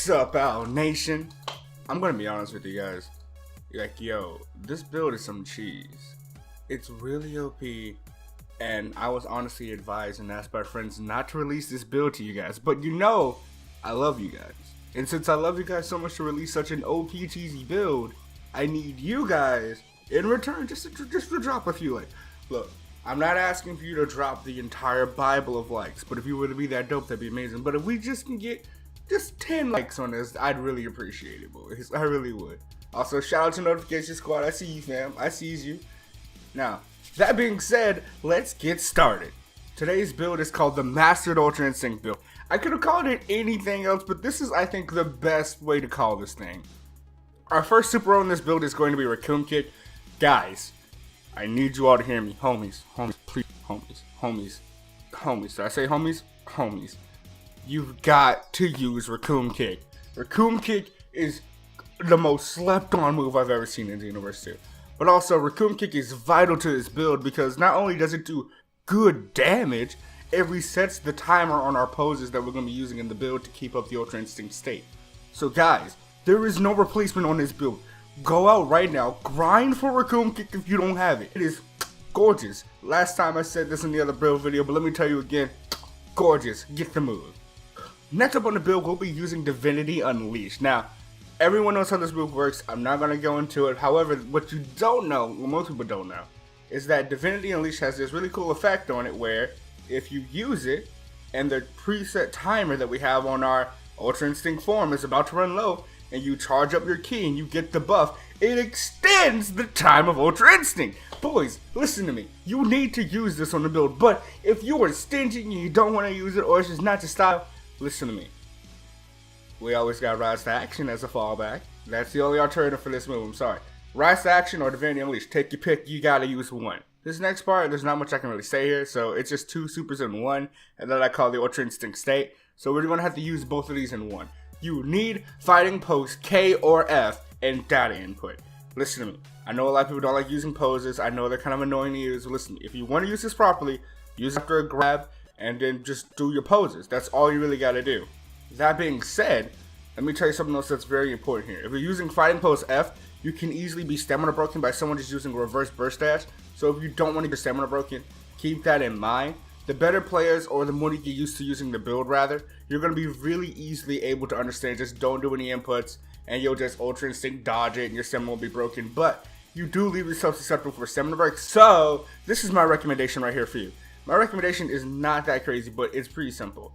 What's up, Owl Nation? I'm gonna be honest with you guys. Like, yo, this build is some cheese. It's really OP, and I was honestly advised and asked by friends not to release this build to you guys. But you know, I love you guys. And since I love you guys so much to release such an OP cheesy build, I need you guys in return just to drop a few likes. Look, I'm not asking for you to drop the entire Bible of likes, but if you were to be that dope, that'd be amazing. But if we just can get just 10 likes on this, I'd really appreciate it, boys. I really would. Also, shout out to Notification Squad. I see you, fam. I sees you. Now, that being said, let's get started. Today's build is called the Mastered Ultra Instinct build. I could have called it anything else, but this is, I think, the best way to call this thing. Our first super on this build is going to be Raccoon Kick. Guys, I need you all to hear me. Homies, please, homies. Did I say homies? Homies. You've got to use Raccoon Kick. Raccoon Kick is the most slept on move I've ever seen in the universe too. But also, Raccoon Kick is vital to this build because not only does it do good damage, it resets the timer on our poses that we're going to be using in the build to keep up the Ultra Instinct state. So guys, there is no replacement on this build. Go out right now, grind for Raccoon Kick if you don't have it. It is gorgeous. Last time I said this in the other build video, but let me tell you again, gorgeous. Get the move. Next up on the build, we'll be using Divinity Unleashed. Now, everyone knows how this move works. I'm not going to go into it. However, what you don't know, what most people don't know, is that Divinity Unleashed has this really cool effect on it where if you use it and the preset timer that we have on our Ultra Instinct form is about to run low and you charge up your key and you get the buff, it extends the time of Ultra Instinct. Boys, listen to me. You need to use this on the build, but if you are stingy and you don't want to use it or it's just not your style, listen to me. We always got Rise to Action as a fallback. That's the only alternative for this move, I'm sorry. Rise to Action or Divinity Unleashed, take your pick, you gotta use one. This next part, there's not much I can really say here, so it's just two supers in one, and that I call the Ultra Instinct state. So we're gonna have to use both of these in one. You need Fighting Pose K or F and data input. Listen to me. I know a lot of people don't like using poses, I know they're kind of annoying to use. Listen, if you want to use this properly, use it after a grab, and then just do your poses. That's all you really gotta do. That being said, let me tell you something else that's very important here. If you're using Fighting Pose F, you can easily be stamina broken by someone just using reverse burst dash. So if you don't want to get stamina broken, keep that in mind. The better players, or the more you get used to using the build rather, you're going to be really easily able to understand just don't do any inputs and you'll just Ultra Instinct dodge it and your stamina won't be broken. But you do leave yourself susceptible for stamina breaks. So this is my recommendation right here for you. My recommendation is not that crazy, but it's pretty simple.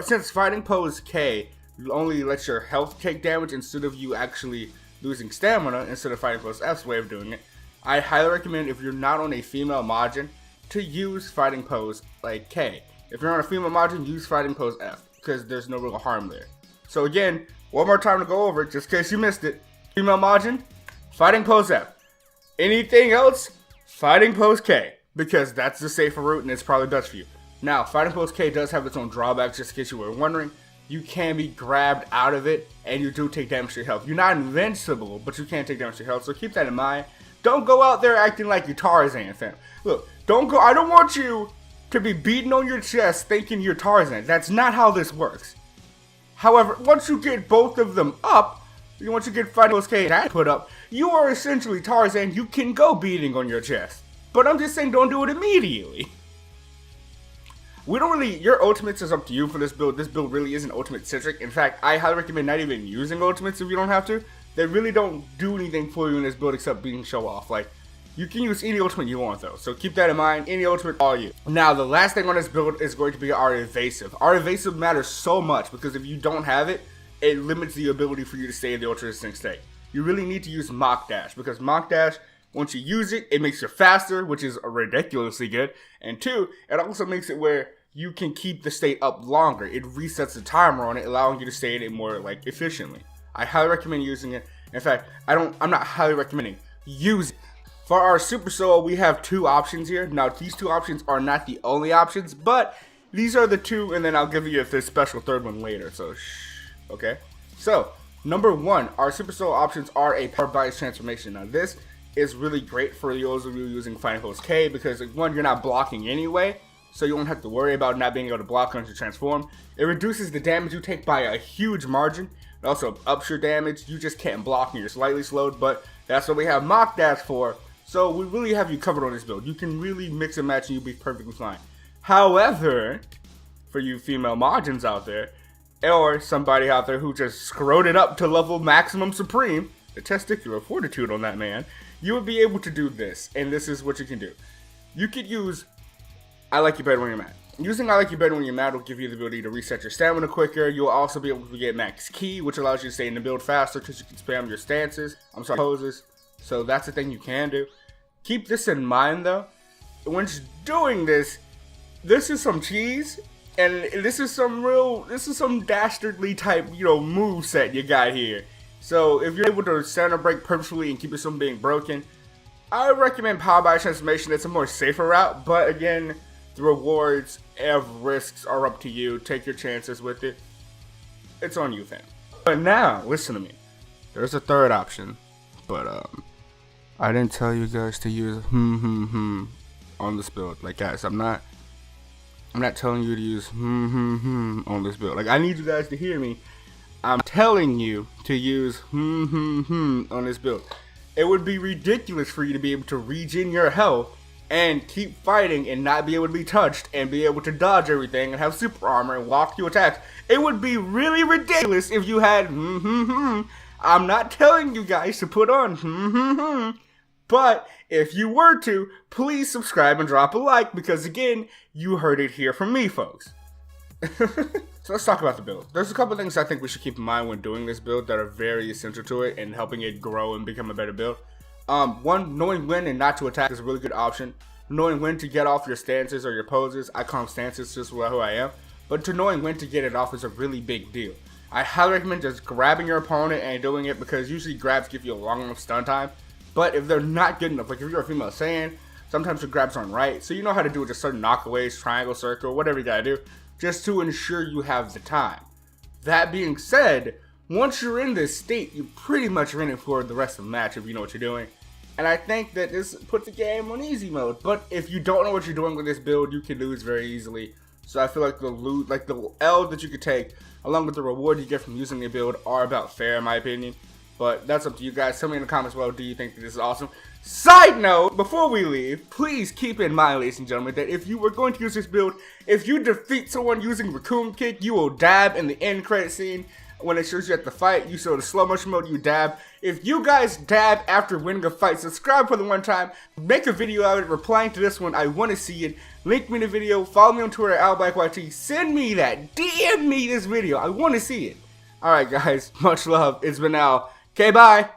Since Fighting Pose K only lets your health take damage instead of you actually losing stamina instead of Fighting Pose F's way of doing it, I highly recommend if you're not on a female Majin to use Fighting Pose like K. If you're on a female Majin, use Fighting Pose F because there's no real harm there. So again, one more time to go over it just in case you missed it. Female Majin, Fighting Pose F. Anything else, Fighting Pose K. Because that's the safer route and it's probably best for you. Now, Fighting Pose K does have its own drawbacks, just in case you were wondering. You can be grabbed out of it, and you do take damage to your health. You're not invincible, but you can take damage to your health, so keep that in mind. Don't go out there acting like you're Tarzan, fam. Look, I don't want you to be beating on your chest thinking you're Tarzan. That's not how this works. However, once you get both of them up, once you get Fighting Pose K put up, you are essentially Tarzan. You can go beating on your chest. But I'm just saying, don't do it immediately. Your ultimates is up to you for this build. This build really isn't ultimate centric. In fact, I highly recommend not even using ultimates if you don't have to. They really don't do anything for you in this build except being show off. Like, you can use any ultimate you want though. So keep that in mind. Any ultimate, all you. Now, the last thing on this build is going to be our evasive. Our evasive matters so much because if you don't have it, it limits the ability for you to stay in the Ultra Instinct state. You really need to use Mach Dash because Mach Dash, once you use it, it makes you faster, which is ridiculously good. And two, it also makes it where you can keep the state up longer. It resets the timer on it, allowing you to stay in it more efficiently. I highly recommend using it. In fact, I'm not highly recommending. Use it. For our Super Solo, we have two options here. Now, these two options are not the only options, but these are the two, and then I'll give you the special third one later. So, okay. So, number one, our Super Solo options are a Power Bias Transformation. Now, this is really great for those of you using Fighting Pose K because, one, you're not blocking anyway, so you won't have to worry about not being able to block once you transform. It reduces the damage you take by a huge margin, It also ups your damage. You just can't block and you're slightly slowed, but that's what we have Mach Dash for. So we really have you covered on this build. You can really mix and match and you'll be perfectly fine. However, for you female Majins out there, or somebody out there who just screwed it up to level maximum supreme, the testicular fortitude on that man, you would be able to do this, and this is what you can do. You could use I Like You Better When You're Mad. Using I Like You Better When You're Mad will give you the ability to reset your stamina quicker. You'll also be able to get max ki, which allows you to stay in the build faster because you can spam your stances, poses. So that's the thing you can do. Keep this in mind though. When doing this, this is some cheese, and this is some dastardly type, move set you got here. So if you're able to center break purposefully and keep it from being broken, I recommend Power by Transformation. It's a more safer route, but again, the rewards and risks are up to you. Take your chances with it. It's on you, fam. But now, listen to me. There's a third option, but I didn't tell you guys to use on this build. Like, guys, I'm not telling you to use on this build. Like, I need you guys to hear me. I'm telling you to use on this build. It would be ridiculous for you to be able to regen your health and keep fighting and not be able to be touched and be able to dodge everything and have super armor and walk through attacks. It would be really ridiculous if you had I'm not telling you guys to put on but if you were to, please subscribe and drop a like, because again, you heard it here from me, folks. So let's talk about the build. There's a couple things I think we should keep in mind when doing this build that are very essential to it and helping it grow and become a better build. One, knowing when and not to attack is a really good option. Knowing when to get off your stances or your poses, I call them stances just who I am, but to knowing when to get it off is a really big deal. I highly recommend just grabbing your opponent and doing it, because usually grabs give you a long enough stun time, but if they're not good enough, like if you're a female Saiyan, sometimes the grabs aren't right, so you know how to do just certain knockaways, triangle, circle, whatever you gotta do, just to ensure you have the time. That being said, once you're in this state, you're pretty much in it for the rest of the match if you know what you're doing. And I think that this puts the game on easy mode. But if you don't know what you're doing with this build, you can lose very easily. So I feel like the L that you could take, along with the reward you get from using the build, are about fair in my opinion. But that's up to you guys. Tell me in the comments below, do you think that this is awesome? Side note, before we leave, please keep in mind, ladies and gentlemen, that if you were going to use this build, if you defeat someone using Raccoon Kick, you will dab in the end credit scene. When it shows you at the fight, you show the slow motion mode, you dab. If you guys dab after winning a fight, subscribe for the one time, make a video out of it replying to this one, I want to see it. Link me in the video, follow me on Twitter at AlBlackYT, send me that, DM me this video, I want to see it. Alright guys, much love, it's been Al. Okay, bye.